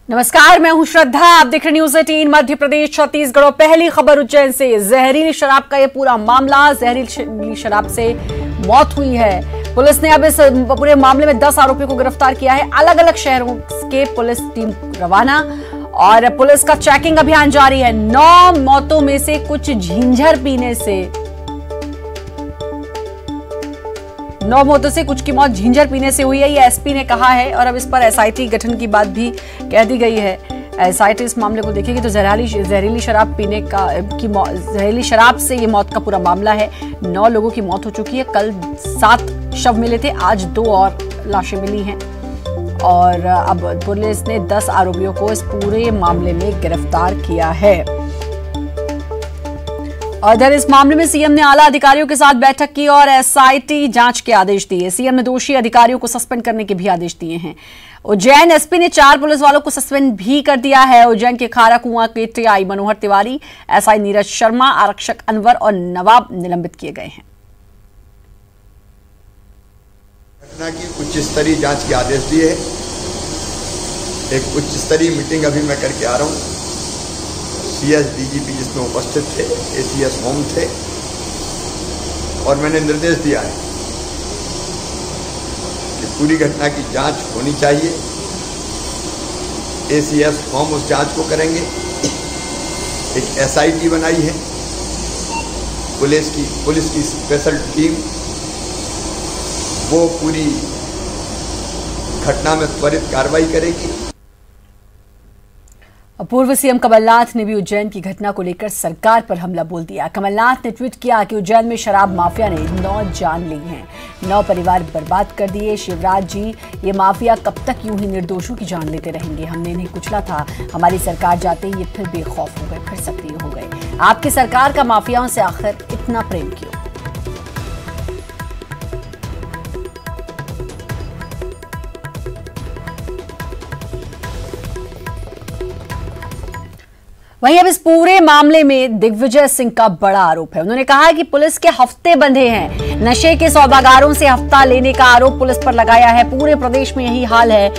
नमस्कार, मैं हूं श्रद्धा। आप देख रहे न्यूज 18 मध्य प्रदेश छत्तीसगढ़। और पहली खबर उज्जैन से। जहरीली शराब का ये पूरा मामला, जहरीली शराब से मौत हुई है। पुलिस ने अब इस पूरे मामले में 10 आरोपियों को गिरफ्तार किया है। अलग अलग शहरों के पुलिस टीम रवाना और पुलिस का चेकिंग अभियान जारी है। 9 मौतों में से कुछ झिंझर पीने से 9 मौतों से कुछ की मौत झिंझर पीने से हुई है, ये एसपी ने कहा है। और अब इस पर एसआईटी गठन की बात भी कह दी गई है। एसआईटी इस मामले को देखेगी तो जहरीली शराब पीने का जहरीली शराब से ये मौत का पूरा मामला है। 9 लोगों की मौत हो चुकी है। कल 7 शव मिले थे, आज 2 और लाशें मिली हैं। और अब पुलिस ने 10 आरोपियों को इस पूरे मामले में गिरफ्तार किया है। और इधर इस मामले में सीएम ने आला अधिकारियों के साथ बैठक की और एसआईटी जांच के आदेश दिए। सीएम ने दोषी अधिकारियों को सस्पेंड करने के भी आदेश दिए हैं। उज्जैन एसपी ने 4 पुलिस वालों को सस्पेंड भी कर दिया है। उज्जैन के खारा कुआं के टीआई मनोहर तिवारी, एसआई नीरज शर्मा, आरक्षक अनवर और नवाब निलंबित किए गए हैं। घटना की उच्च स्तरीय जांच के आदेश दिए। एक उच्च स्तरीय मीटिंग अभी मैं करके आ रहा हूं। सीएस डीजीपी जिसमें उपस्थित थे, एसीएस होम थे, और मैंने निर्देश दिया है कि पूरी घटना की जांच होनी चाहिए। एसीएस होम उस जांच को करेंगे। एक एसआईटी बनाई है, पुलिस की स्पेशल टीम, वो पूरी घटना में त्वरित कार्रवाई करेगी। पूर्व सीएम कमलनाथ ने भी उज्जैन की घटना को लेकर सरकार पर हमला बोल दिया। कमलनाथ ने ट्वीट किया कि उज्जैन में शराब माफिया ने 9 जान ली हैं, 9 परिवार बर्बाद कर दिए। शिवराज जी, ये माफिया कब तक यूं ही निर्दोषों की जान लेते रहेंगे? हमने इन्हें कुचला था, हमारी सरकार जाते ही ये फिर बेखौफ हो गए, फिर सक्रिय हो गए। आपकी सरकार का माफियाओं से आखिर इतना प्रेम क्यों? वहीं अब इस पूरे मामले में दिग्विजय सिंह का बड़ा आरोप है। उन्होंने कहा है कि पुलिस के हफ्ते बंधे हैं। नशे के सौदागारों से हफ्ता लेने का आरोप पुलिस पर लगाया है। पूरे प्रदेश में यही हाल है।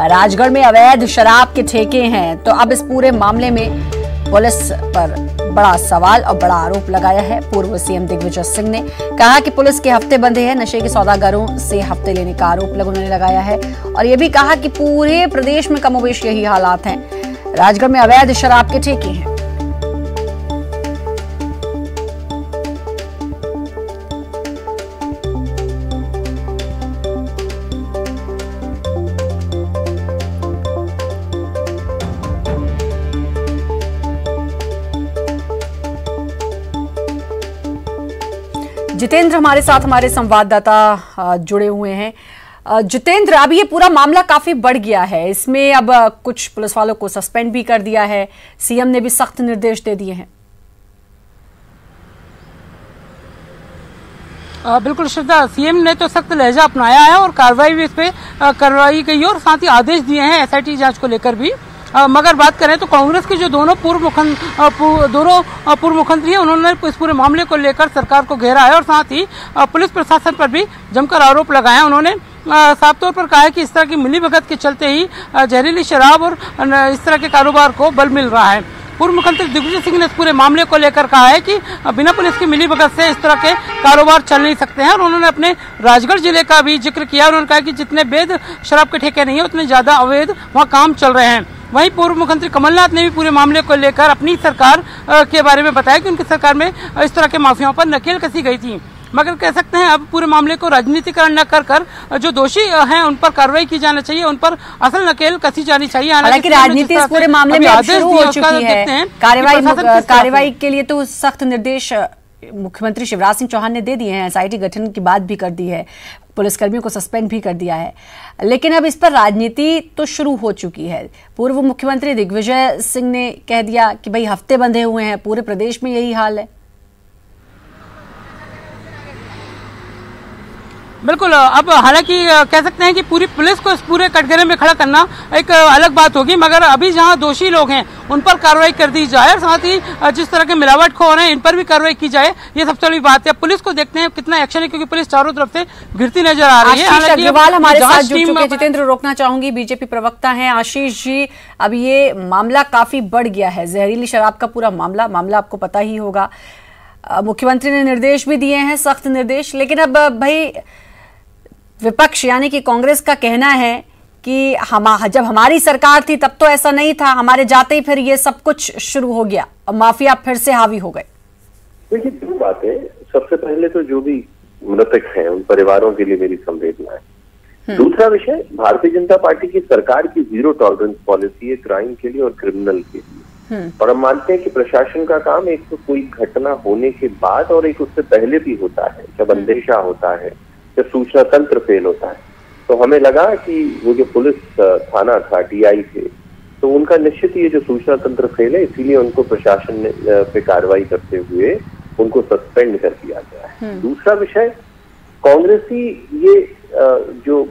राजगढ़ में अवैध शराब के ठेके हैं। तो अब इस पूरे मामले में पुलिस पर बड़ा सवाल और बड़ा आरोप लगाया है। पूर्व सीएम दिग्विजय सिंह ने कहा कि पुलिस के हफ्ते बंधे हैं। नशे के सौदागारों से हफ्ते लेने का आरोप उन्होंने लगाया है। और यह भी कहा कि पूरे प्रदेश में कमोबेश यही हालात हैं। राजगढ़ में अवैध शराब के ठेके हैं। जितेंद्र हमारे साथ, हमारे संवाददाता जुड़े हुए हैं। जितेंद्र, अब ये पूरा मामला काफी बढ़ गया है। इसमें अब कुछ पुलिस वालों को सस्पेंड भी कर दिया है। सीएम ने भी सख्त निर्देश दे दिए हैं। बिल्कुल श्रद्धा, सीएम ने तो सख्त लहजा अपनाया है और कार्रवाई भी इस पे करवाई गई है और साथ ही आदेश दिए हैं एसआईटी जांच को लेकर भी। मगर बात करें तो कांग्रेस के जो दोनों पूर्व मुख्यमंत्री हैं, उन्होंने इस पूरे मामले को लेकर सरकार को घेरा है और साथ ही पुलिस प्रशासन पर भी जमकर आरोप लगाए हैं। उन्होंने साफ तौर पर कहा है कि इस तरह की मिलीभगत के चलते ही जहरीली शराब और इस तरह के कारोबार को बल मिल रहा है। पूर्व मुख्यमंत्री दिग्विजय सिंह ने इस पूरे मामले को लेकर कहा है कि बिना पुलिस की मिलीभगत से इस तरह के कारोबार चल नहीं सकते हैं। और उन्होंने अपने राजगढ़ जिले का भी जिक्र किया। उन्होंने कहा कि जितने वैध शराब के ठेके नहीं है, उतने ज्यादा अवैध वहाँ काम चल रहे हैं। वहीं पूर्व मुख्यमंत्री कमलनाथ ने भी पूरे मामले को लेकर अपनी सरकार के बारे में बताया कि उनकी सरकार में इस तरह के माफियाओं पर नकेल कसी गई थी। मगर कह सकते हैं अब पूरे मामले को राजनीतिकरण न कर जो दोषी हैं उन पर कार्रवाई की जानी चाहिए, उन पर असल नकेल कसी जानी चाहिए। हालांकि राजनीति इस पूरे मामले में शुरू हो चुकी है। कार्रवाई के लिए तो सख्त निर्देश मुख्यमंत्री शिवराज सिंह चौहान ने दे दिए हैं। एसआईटी गठन की बात भी कर दी है, पुलिसकर्मियों को सस्पेंड भी कर दिया है। लेकिन अब इस पर राजनीति तो शुरू हो चुकी है। पूर्व मुख्यमंत्री दिग्विजय सिंह ने कह दिया कि भाई हफ्ते बंधे हुए हैं, पूरे प्रदेश में यही हाल है। बिल्कुल। अब हालांकि कह सकते हैं कि पूरी पुलिस को इस पूरे कटघरे में खड़ा करना एक अलग बात होगी, मगर अभी जहां दोषी लोग हैं उन पर कार्रवाई कर दी जाए और साथ ही जिस तरह के मिलावटखोर हैं इन पर भी कार्रवाई की जाए, ये सबसे बड़ी बात है। पुलिस को देखते हैं कितना एक्शन है, क्योंकि पुलिस चारों तरफ से घिरती नजर आ रही है। आशीष अग्रवाल हमारे साथ जुड़ चुके हैं। जितेंद्र, रोकना चाहूंगी, बीजेपी प्रवक्ता हैं। आशीष जी, अब ये मामला काफी बढ़ गया है, जहरीली शराब का पूरा मामला आपको पता ही होगा। मुख्यमंत्री ने निर्देश भी दिए हैं, सख्त निर्देश, लेकिन अब भाई विपक्ष यानी कि कांग्रेस का कहना है कि जब हमारी सरकार थी तब तो ऐसा नहीं था, हमारे जाते ही फिर ये सब कुछ शुरू हो गया और माफिया फिर से हावी हो गए। देखिए, दो बातें। सबसे पहले तो जो भी मृतक हैं उन परिवारों के लिए मेरी संवेदनाएं। दूसरा विषय, भारतीय जनता पार्टी की सरकार की जीरो टॉलरेंस पॉलिसी है क्राइम के लिए और क्रिमिनल के लिए। और हम मानते हैं कि प्रशासन का काम एक तो कोई घटना होने के बाद और एक उससे पहले भी होता है, जब अंदेशा होता है, जब सूचना तंत्र फेल होता है। तो हमें लगा कि वो जो पुलिस थाना था, DI थे, तो उनका निश्चित ये जो सूचना तंत्र फेल है, इसीलिए उनको प्रशासन ने पे कार्रवाई करते हुए उनको सस्पेंड कर दिया गया है। दूसरा विषय, कांग्रेसी ये जो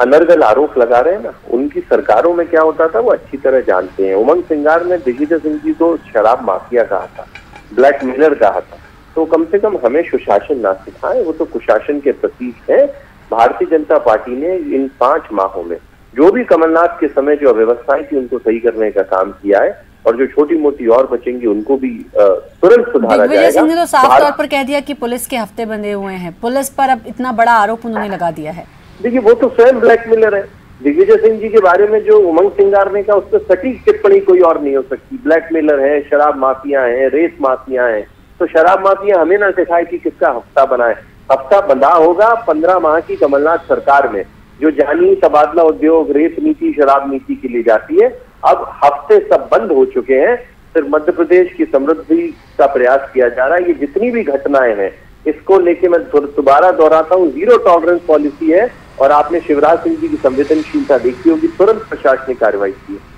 अनर्गल आरोप लगा रहे हैं ना, उनकी सरकारों में क्या होता था वो अच्छी तरह जानते हैं। उमंग सिंगार ने दिग्विजय सिंह जी को शराब माफिया कहा था, ब्लैकमेलर कहा था। तो कम से कम हमें सुशासन ना सिखाएं, वो तो कुशासन के प्रतीक है। भारतीय जनता पार्टी ने इन 5 माहों में जो भी कमलनाथ के समय जो अव्यवस्थाएं थी उनको सही करने का काम किया है, और जो छोटी मोटी और बचेंगी उनको भी तुरंत सुधारा जाएगा। दिग्विजय सिंह ने तो साफ तौर पर कह दिया कि पुलिस के हफ्ते बंधे हुए हैं, पुलिस पर अब इतना बड़ा आरोप उन्होंने लगा दिया है। देखिए, वो तो स्वयं ब्लैकमेलर है। दिग्विजय सिंह जी के बारे में जो उमंग सिंगार ने कहा, उस पर सटीक टिप्पणी कोई और नहीं हो सकती। ब्लैकमेलर है, शराब माफिया है, रेत माफिया है। तो शराब माफिया हमें ना सिखाए कि किसका हफ्ता बनाए। हफ्ता बंधा होगा 15 माह की कमलनाथ सरकार में, जो जानी तबादला उद्योग, रेत नीति, शराब नीति के लिए जाती है। अब हफ्ते सब बंद हो चुके हैं, सिर्फ मध्य प्रदेश की समृद्धि का प्रयास किया जा रहा है। ये जितनी भी घटनाएं हैं इसको लेके मैं दोबारा दोहराता हूँ, जीरो टॉलरेंस पॉलिसी है। और आपने शिवराज सिंह जी की संवेदनशीलता देखी होगी, तुरंत प्रशासनिक कार्रवाई की है।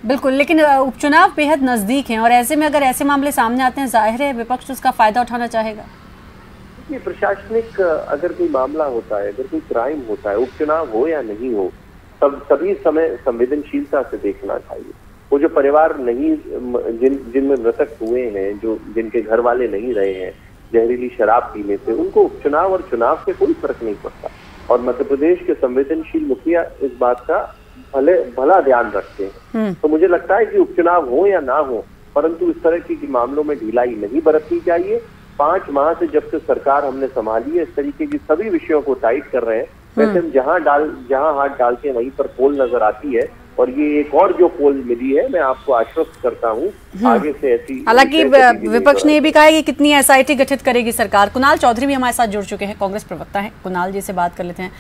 बिल्कुल, लेकिन उपचुनाव बेहद नजदीक हैं और ऐसे में अगर ऐसे मामले सामने आते हैं, जाहिर है विपक्ष उसका फायदा उठाना चाहेगा। ये प्रशासनिक अगर कोई मामला होता है, अगर कोई क्राइम होता है, उपचुनाव हो या नहीं हो, सभी समय संवेदनशीलता से देखना चाहिए। वो जो परिवार नहीं, जिनमें मृतक हुए हैं, जो जिनके घर वाले नहीं रहे हैं जहरीली शराब पीने से, उनको उपचुनाव और चुनाव से कोई फर्क नहीं पड़ता। और मध्य प्रदेश के संवेदनशील मुखिया इस बात का भला ध्यान रखते हैं। तो मुझे लगता है कि उपचुनाव हो या ना हो, परंतु इस तरह की मामलों में ढिलाई नहीं बरतनी चाहिए। 5 माह से जब से सरकार हमने संभाली है, इस तरीके की सभी विषयों को टाइट कर रहे हैं। वैसे हम जहां हाथ डालते हैं वहीं पर पोल नजर आती है, और ये एक और जो पोल मिली है, मैं आपको आश्वस्त करता हूँ आगे से ऐसी। हालांकि विपक्ष ने भी कहा है कि कितनी SIT गठित करेगी सरकार। कुणाल चौधरी भी हमारे साथ जुड़ चुके हैं, कांग्रेस प्रवक्ता हैं। कुणाल जी से बात कर लेते हैं।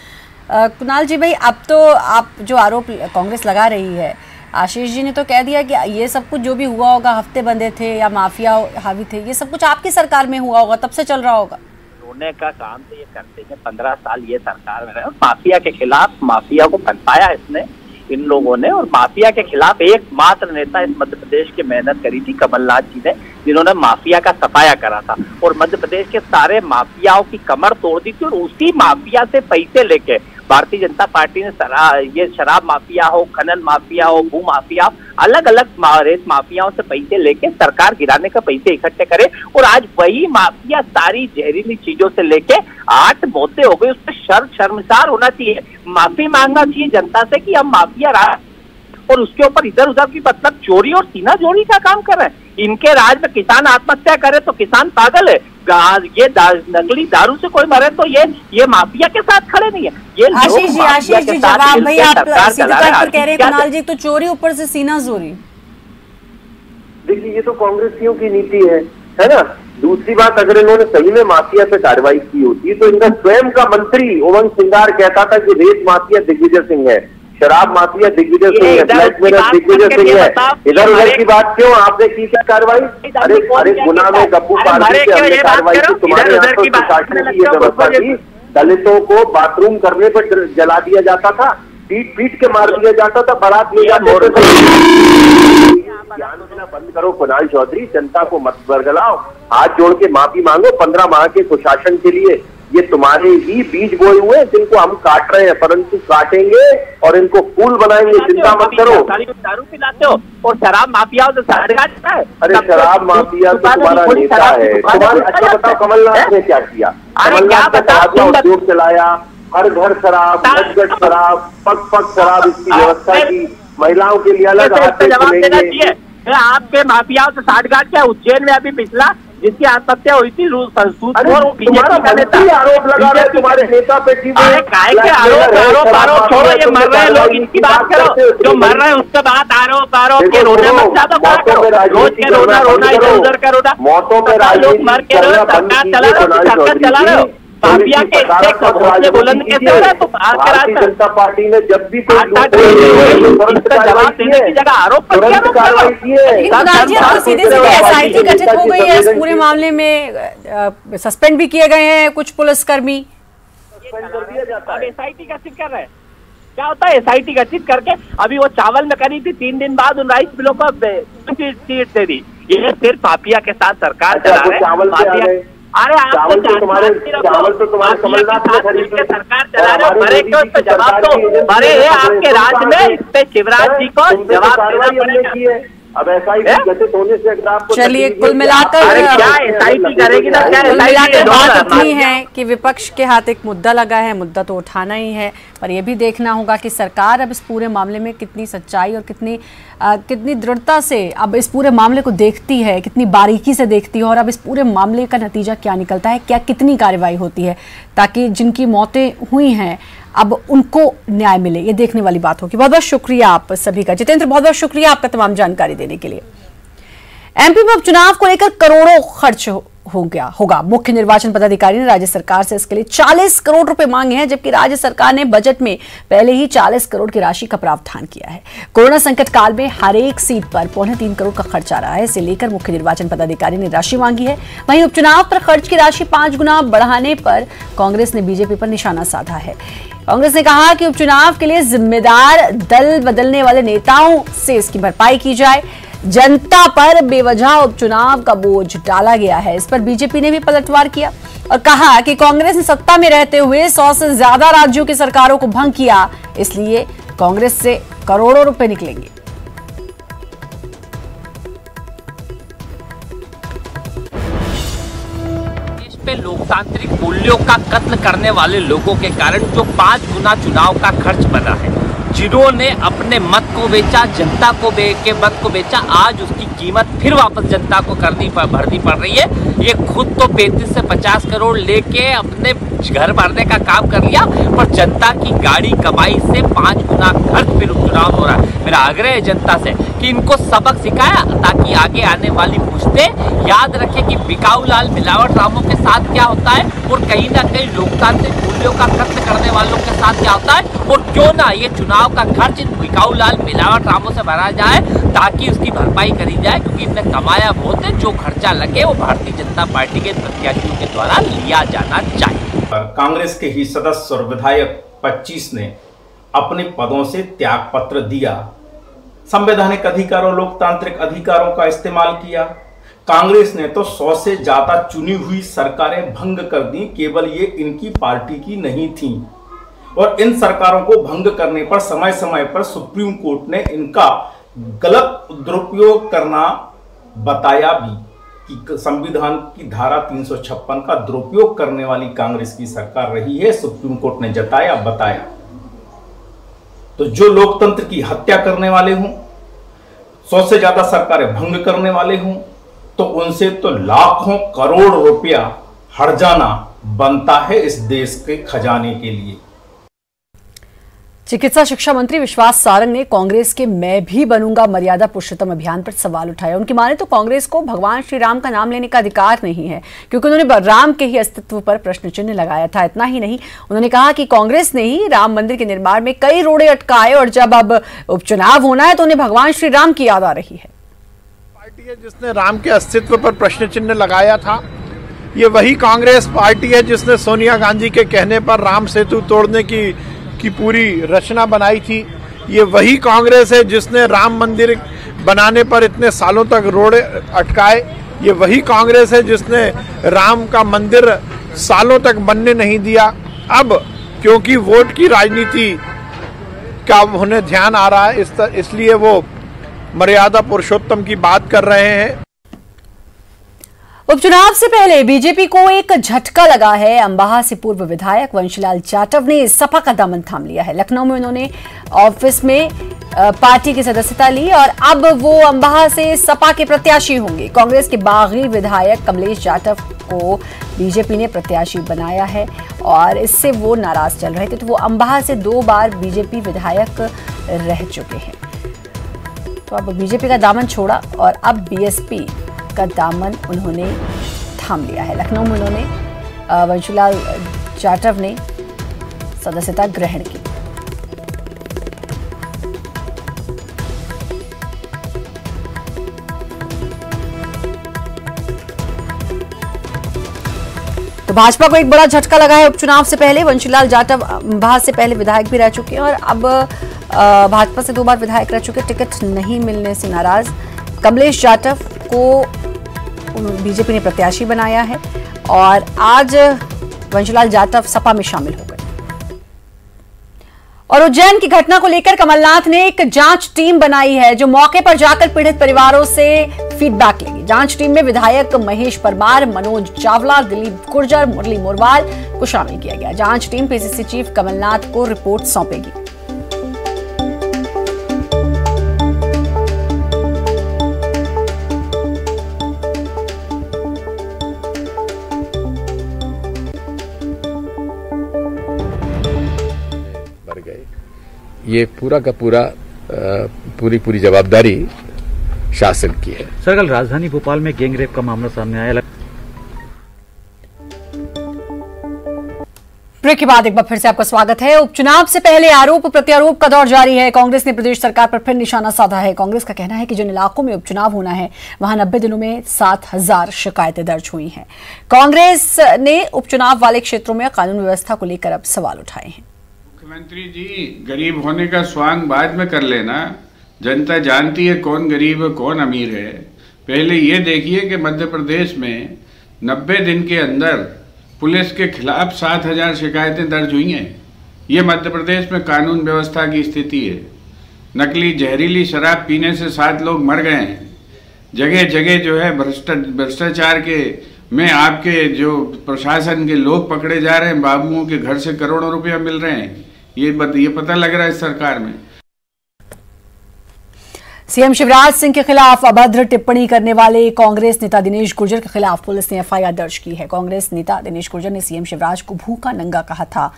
कुणाल जी भाई, अब तो आप जो आरोप कांग्रेस लगा रही है, आशीष जी ने तो कह दिया कि ये सब कुछ जो भी हुआ होगा, हफ्ते बंधे थे या माफिया हावी थे, ये सब कुछ आपकी सरकार में हुआ होगा, तब से चल रहा होगा। रोने का काम तो ये करते हैं, 15 साल ये सरकार में रहे, माफिया के खिलाफ, माफिया को फंसाया इसने, इन लोगों ने। और माफिया के खिलाफ एकमात्र नेता इस मध्य प्रदेश की मेहनत करी थी कमलनाथ जी ने, जिन्होंने माफिया का सफाया करा था और मध्य प्रदेश के सारे माफियाओं की कमर तोड़ दी थी। और उसी माफिया से पैसे लेके भारतीय जनता पार्टी ने ये शराब माफिया हो, खनन माफिया हो, भू माफिया, अलग अलग रेत माफियाओं से पैसे लेके सरकार गिराने का पैसे इकट्ठे करे। और आज वही माफिया सारी जहरीली चीजों से लेके 8 मौतें हो गई, उस पर शर्मसार होना चाहिए, माफी मांगना चाहिए जनता से कि हम माफिया राज, और उसके ऊपर इधर उधर की मतलब चोरी और सीना जोड़ी का काम कर रहे हैं। इनके राज में किसान आत्महत्या करे तो किसान पागल है, ये नकली दारू से कोई मरे तो ये माफिया के साथ खड़े नहीं है। ये आशीष जी जवाब भाई आप सीधे तौर पर कह रहे हैं कुणाल जी, तो चोरी ऊपर से सीना जोरी। देखिए, ये तो कांग्रेसियों की नीति है ना। दूसरी बात, अगर इन्होंने सही में माफिया पे कार्रवाई की होती तो इनका स्वयं का मंत्री उमंग सिंगार कहता था कि रेत माफिया दिग्विजय सिंह है, शराब माफिया दिग्विजय सिंह है, ब्लैकमेलर दिग्विजय सिंह है। इधर उधर की बात क्यों? आपने की क्या कार्रवाई? अरे गुना में गप्पू पार्टी से हमने कार्रवाई की, तुम्हारे यहाँ तो प्रशासन की ये व्यवस्था थी, दलितों को बाथरूम करने पर जला दिया जाता था। पीट पीट के मार दिया जाता था, बारात ले जाते थे। ज्ञान देना बंद करो कुणाल चौधरी, जनता को मत बरगलाओ, हाथ जोड़ के माफी मांगो। 15 माह के कुशासन के लिए ये तुम्हारे ही बीज बोए हुए जिनको हम काट रहे हैं, परंतु काटेंगे और इनको फूल बनाएंगे, चिंता मत करो। दारू पिलाते हो और शराब माफियाओं से साझेदार है। अरे शराब माफिया तो तुम्हारा नेता है। तुम्हारे अच्छा बताओ कमलनाथ ने क्या किया? कमलनाथ ने उद्योग चलाया, हर घर शराब, गट शराब, पग शराब, इसकी व्यवस्था की, महिलाओं के लिए अलग जवाब देना चाहिए। आपके माफियाओं से साठगांठ क्या? उज्जैन में अभी पिछला जिसकी आत्महत्या हुई थी तुम्हारा आरोप लगा रहे तुम्हारे नेता पे। आरोप छोड़ो, ये मर रहे लोग, इनकी बात करो। जो मर रहे हैं उसके बाद आरोप के रोना मत ज्यादा रोज के रोना इधर उधर का रोना। मौतों में लोग मर के रहे, सरकार चला रहे हो, माफिया के इतने बुलंद कैसे हो रहा है? तो भारतीय जनता पार्टी ने जब भी कोई जवाब देने की जगह आरोप कार्रवाई की है। सीधे SIT गठित हो गई है, इस पूरे मामले में सस्पेंड भी किए गए हैं कुछ पुलिसकर्मी। SIT गठित कर रहे हैं, क्या होता है SIT गठित करके? अभी वो चावल में करी थी, 3 दिन बाद उन राइस मिलों को सीट दे दी। ये सिर्फ माफिया के साथ सरकार चला रहे हैं। अरे चावल तो तुम्हारे कमलनाथ ने खरीद के सरकार चला रहे हो, भरे क्यों? इस पे जवाब दो। भरे है आपके राज्य में, इस पे शिवराज जी को जवाब देना पड़ेगा। अब SIT गठित होने से आपको चलिए, कुल मिलाकर क्या SIT करेगी ना? क्या बात इतनी है कि विपक्ष के हाथ एक मुद्दा लगा है, मुद्दा तो उठाना ही है, पर यह भी देखना होगा कि सरकार अब इस पूरे मामले में कितनी सच्चाई और कितनी दृढ़ता से अब इस पूरे मामले को देखती है, कितनी बारीकी से देखती है, और अब इस पूरे मामले का नतीजा क्या निकलता है, क्या कितनी कार्रवाई होती है, ताकि जिनकी मौतें हुई हैं अब उनको न्याय मिले। ये देखने वाली बात होगी। बहुत बहुत शुक्रिया आप सभी का। जितेंद्र, बहुत बहुत शुक्रिया आपका तमाम जानकारी देने के लिए। MP में उपचुनाव को लेकर करोड़ों खर्च होगा। मुख्य निर्वाचन पदाधिकारी ने राज्य सरकार से इसके लिए 40 करोड़ रुपए मांगे हैं, जबकि राज्य सरकार ने बजट में पहले ही 40 करोड़ की राशि का प्रावधान किया है। कोरोना संकट काल में हर एक सीट पर 3.25 करोड़ का खर्च आ रहा है। इसे लेकर मुख्य निर्वाचन पदाधिकारी ने राशि मांगी है। वहीं उपचुनाव पर खर्च की राशि 5 गुना बढ़ाने पर कांग्रेस ने बीजेपी पर निशाना साधा है। कांग्रेस ने कहा कि उपचुनाव के लिए जिम्मेदार दल बदलने वाले नेताओं से इसकी भरपाई की जाए। जनता पर बेवजह उपचुनाव का बोझ डाला गया है। इस पर बीजेपी ने भी पलटवार किया और कहा कि कांग्रेस ने सत्ता में रहते हुए 100 से ज्यादा राज्यों की सरकारों को भंग किया, इसलिए कांग्रेस से करोड़ों रुपए निकलेंगे। लोकतांत्रिक मूल्यों का कत्ल करने वाले लोगों के कारण जो 5 गुना चुनाव का खर्च बना है, जिन्होंने अपने मत को बेचा, जनता को मत को बेचा, आज उसकी कीमत फिर वापस जनता को भरनी पड़ रही है। ये खुद तो 35 से 50 करोड़ लेके अपने घर भरने का काम कर लिया, पर जनता की गाड़ी कमाई से 5 गुना खर्च फिर उपचुनाव हो रहा है। मेरा आग्रह है जनता से कि इनको सबक सिखाया, ताकि आगे आने वाली पुश्तें याद रखें कि बिकाऊ लाल मिलावट रामों के साथ क्या होता है और कहीं ना कहीं लोकतांत्रिक मूल्यों का कत्ल करने वालों के साथ क्या होता है। और क्यों ना ये चुनाव का खर्च इन बिकाऊ लाल मिलावट रामों से भरा जाए, ताकि उसकी भरपाई करी जाए, क्योंकि इनने कमाया बहुत है। जो खर्चा लगे वो भारतीय जनता पार्टी के प्रत्याशियों के द्वारा लिया जाना चाहिए। कांग्रेस के ही सदस्य और विधायक 25 ने अपने पदों से त्याग पत्र दिया। संवैधानिक अधिकारों, लोकतांत्रिक अधिकारों का इस्तेमाल किया। कांग्रेस ने तो 100 से ज्यादा चुनी हुई सरकारें भंग कर दी, केवल ये इनकी पार्टी की नहीं थी। और इन सरकारों को भंग करने पर समय समय पर सुप्रीम कोर्ट ने इनका गलत दुरुपयोग करना बताया भी कि संविधान की धारा 356 का दुरुपयोग करने वाली कांग्रेस की सरकार रही है। सुप्रीम कोर्ट ने जताया, बताया। तो जो लोकतंत्र की हत्या करने वाले हों, 100 से ज्यादा सरकारें भंग करने वाले हों, तो उनसे तो लाखों करोड़ रुपया हर्जाना बनता है इस देश के खजाने के लिए। चिकित्सा शिक्षा मंत्री विश्वास सारंग ने कांग्रेस के मैं भी बनूंगा मर्यादा पुरुषोत्तम अभियान पर सवाल उठाया। उनकी माने तो कांग्रेस को भगवान श्री राम का नाम लेने का अधिकार नहीं है, क्योंकि उन्होंने राम के ही अस्तित्व पर प्रश्न चिन्ह लगाया था। इतना ही नहीं, उन्होंने कहा कि कांग्रेस ने ही राम मंदिर के निर्माण में कई रोड़े अटकाए और जब अब उपचुनाव होना है तो उन्हें भगवान श्री राम की याद आ रही है। पार्टी है जिसने राम के अस्तित्व पर प्रश्न चिन्ह लगाया था। ये वही कांग्रेस पार्टी है जिसने सोनिया गांधी के कहने पर राम सेतु तोड़ने की की पूरी रचना बनाई थी। ये वही कांग्रेस है जिसने राम मंदिर बनाने पर इतने सालों तक रोड़े अटकाए। ये वही कांग्रेस है जिसने राम का मंदिर सालों तक बनने नहीं दिया। अब क्योंकि वोट की राजनीति का उन्हें ध्यान आ रहा है, इसलिए वो मर्यादा पुरुषोत्तम की बात कर रहे हैं। उपचुनाव से पहले बीजेपी को एक झटका लगा है। अंबाहा से पूर्व विधायक वंशीलाल जाटव ने सपा का दामन थाम लिया है। लखनऊ में उन्होंने ऑफिस में पार्टी की सदस्यता ली और अब वो अंबाहा से सपा के प्रत्याशी होंगे। कांग्रेस के बागी विधायक कमलेश जाटव को बीजेपी ने प्रत्याशी बनाया है और इससे वो नाराज चल रहे थे, तो वो अंबाहा से 2 बार बीजेपी विधायक रह चुके हैं। तो अब बीजेपी का दामन छोड़ा और अब बीएसपी का दामन उन्होंने थाम लिया है। लखनऊ में उन्होंने वंशीलाल जाटव ने सदस्यता ग्रहण की। तो भाजपा को एक बड़ा झटका लगा है। उपचुनाव से पहले वंशीलाल जाटव अंबाहा से पहले विधायक भी रह चुके हैं और अब भाजपा से 2 बार विधायक रह चुके। टिकट नहीं मिलने से नाराज कमलेश जाटव को बीजेपी ने प्रत्याशी बनाया है और आज वंशीलाल जाटव सपा में शामिल हो गए। और उज्जैन की घटना को लेकर कमलनाथ ने एक जांच टीम बनाई है जो मौके पर जाकर पीड़ित परिवारों से फीडबैक लेगी। जांच टीम में विधायक महेश परमार, मनोज चावला, दिलीप गुर्जर, मुरली मोरवाल को शामिल किया गया। जांच टीम पीसीसी चीफ कमलनाथ को रिपोर्ट सौंपेगी। ये पूरा का पूरा पूरी जवाबदारी शासन की है। सर, कल राजधानी भोपाल में गैंगरेप का मामला सामने आया। ब्रेक के बाद एक बार फिर से आपका स्वागत है। उपचुनाव से पहले आरोप प्रत्यारोप का दौर जारी है। कांग्रेस ने प्रदेश सरकार पर फिर निशाना साधा है। कांग्रेस का कहना है कि जिन इलाकों में उपचुनाव होना है वहां 90 दिनों में 7,000 शिकायतें दर्ज हुई हैं। कांग्रेस ने उपचुनाव वाले क्षेत्रों में कानून व्यवस्था को लेकर अब सवाल उठाए हैं। मुख्यमंत्री जी, गरीब होने का स्वांग बाद में कर लेना। जनता जानती है कौन गरीब है कौन अमीर है। पहले ये देखिए कि मध्य प्रदेश में 90 दिन के अंदर पुलिस के खिलाफ 7,000 शिकायतें दर्ज हुई हैं। ये मध्य प्रदेश में कानून व्यवस्था की स्थिति है। नकली जहरीली शराब पीने से 7 लोग मर गए हैं। जगह जगह जो है भ्रष्टाचार के में आपके जो प्रशासन के लोग पकड़े जा रहे हैं। बाबुओं के घर से करोड़ों रुपया मिल रहे हैं। ये पता लग रहा है इस सरकार में। सीएम शिवराज सिंह के खिलाफ अभद्र टिप्पणी करने वाले कांग्रेस नेता दिनेश गुर्जर के खिलाफ पुलिस ने एफआईआर दर्ज की है। कांग्रेस नेता दिनेश गुर्जर ने सीएम शिवराज को भूखा नंगा कहा था।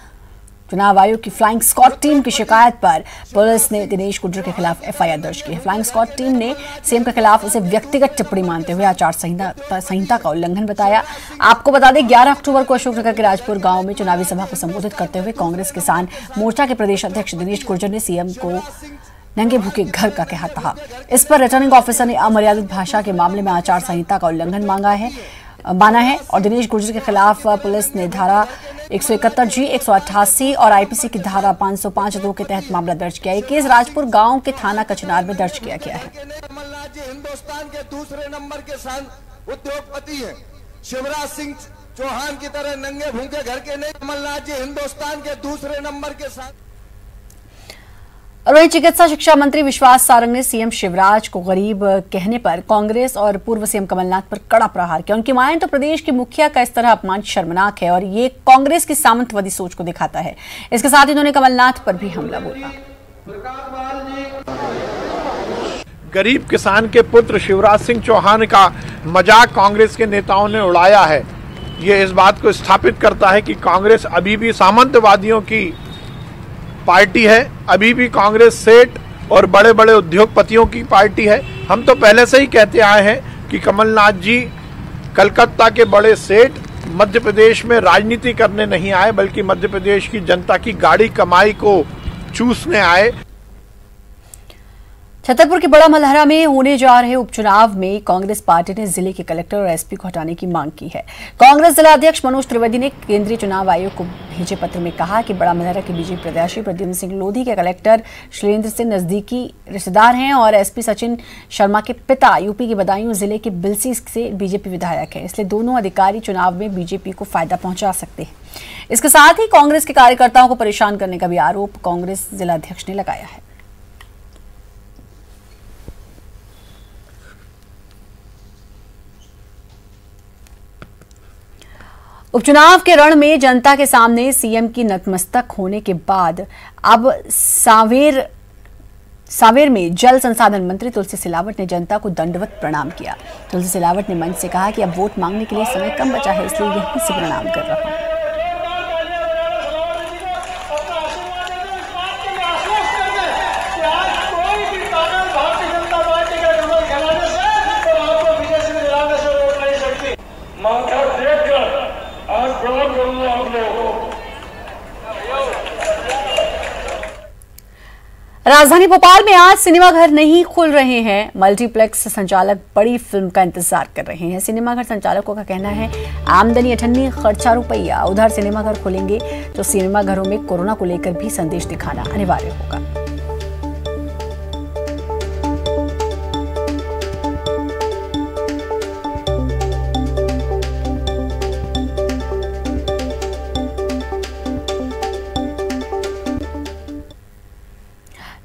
चुनाव आयोग की फ्लाइंग स्क्वाड टीम की शिकायत पर पुलिस ने दिनेश गुर्जर के खिलाफ एफआईआर दर्ज की है। फ्लाइंग स्क्वाड टीम ने सीएम के खिलाफ इसे व्यक्तिगत टिप्पणी मानते हुए आचार संहिता का उल्लंघन बताया। आपको बता दें 11 अक्टूबर को अशोकनगर के राजपुर गांव में चुनावी सभा को संबोधित करते हुए कांग्रेस किसान मोर्चा के प्रदेश अध्यक्ष दिनेश गुर्जर ने सीएम को नंगे भूखे घर का कहा था। इस पर रिटर्निंग ऑफिसर ने अमर्यादित भाषा के मामले में आचार संहिता का उल्लंघन माना है और दिनेश गुर्जर के खिलाफ पुलिस ने धारा 171G, 188 और आईपीसी की धारा 505(2) के तहत मामला दर्ज किया है। केस राजपुर गांव के थाना कचनार में दर्ज किया गया है। कमलनाथ जी हिंदुस्तान के दूसरे नंबर के उद्योगपति हैं। शिवराज सिंह चौहान की तरह नंगे भूखे घर के नहीं। कमलनाथ जी हिंदुस्तान के दूसरे नंबर के साथ। वहीं चिकित्सा शिक्षा मंत्री विश्वास सारंग ने सीएम शिवराज को गरीब कहने पर कांग्रेस और पूर्व सीएम कमलनाथ पर कड़ा प्रहार किया। उनकी माने तो प्रदेश के मुखिया का इस तरह अपमान शर्मनाक है और ये कांग्रेस की सामंतवादी सोच को दिखाता है। इसके साथ ही उन्होंने कमलनाथ पर भी हमला बोला। गरीब किसान के पुत्र शिवराज सिंह चौहान का मजाक कांग्रेस के नेताओं ने उड़ाया है। ये इस बात को स्थापित करता है कि कांग्रेस अभी भी सामंतवादियों की पार्टी है। अभी भी कांग्रेस सेठ और बड़े बड़े उद्योगपतियों की पार्टी है। हम तो पहले से ही कहते आए हैं कि कमलनाथ जी कलकत्ता के बड़े सेठ मध्य प्रदेश में राजनीति करने नहीं आए, बल्कि मध्य प्रदेश की जनता की गाड़ी कमाई को चूसने आए। छतरपुर के बड़ा मलहरा में होने जा रहे उपचुनाव में कांग्रेस पार्टी ने जिले के कलेक्टर और एसपी को हटाने की मांग की है। कांग्रेस जिला अध्यक्ष मनोज त्रिवेदी ने केंद्रीय चुनाव आयोग को भेजे पत्र में कहा कि बड़ा मलहरा के बीजेपी प्रत्याशी प्रद्युम्न सिंह लोधी के कलेक्टर शैलेंद्र से नजदीकी रिश्तेदार हैं और एसपी सचिन शर्मा के पिता यूपी के बदायूं जिले के बिलसी से बीजेपी विधायक है, इसलिए दोनों अधिकारी चुनाव में बीजेपी को फायदा पहुंचा सकते हैं। इसके साथ ही कांग्रेस के कार्यकर्ताओं को परेशान करने का भी आरोप कांग्रेस जिला अध्यक्ष ने लगाया है। उपचुनाव के रण में जनता के सामने सीएम की नतमस्तक होने के बाद अब सांवेर में जल संसाधन मंत्री तुलसी सिलावट ने जनता को दंडवत प्रणाम किया। तुलसी सिलावट ने मंच से कहा कि अब वोट मांगने के लिए समय कम बचा है, इसलिए यहीं से प्रणाम कर रहा हूं। राजधानी भोपाल में आज सिनेमाघर नहीं खुल रहे हैं। मल्टीप्लेक्स संचालक बड़ी फिल्म का इंतजार कर रहे हैं। सिनेमाघर संचालकों का कहना है आमदनी अठन्नी खर्चा रुपया। उधर सिनेमाघर खुलेंगे तो सिनेमाघरों में कोरोना को लेकर भी संदेश दिखाना अनिवार्य होगा।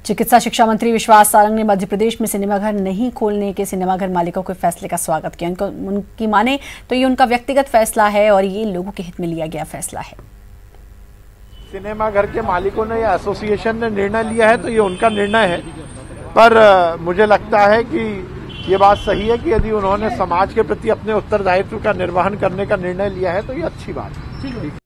चिकित्सा शिक्षा मंत्री विश्वास सारंग ने मध्य प्रदेश में सिनेमाघर नहीं खोलने के सिनेमाघर मालिकों के फैसले का स्वागत किया। उनकी माने तो ये उनका व्यक्तिगत फैसला है और ये लोगों के हित में लिया गया फैसला है। सिनेमाघर के मालिकों ने या एसोसिएशन ने निर्णय लिया है तो ये उनका निर्णय है, पर मुझे लगता है कि ये बात सही है कि यदि उन्होंने समाज के प्रति अपने उत्तरदायित्व का निर्वहन करने का निर्णय लिया है तो ये अच्छी बात है।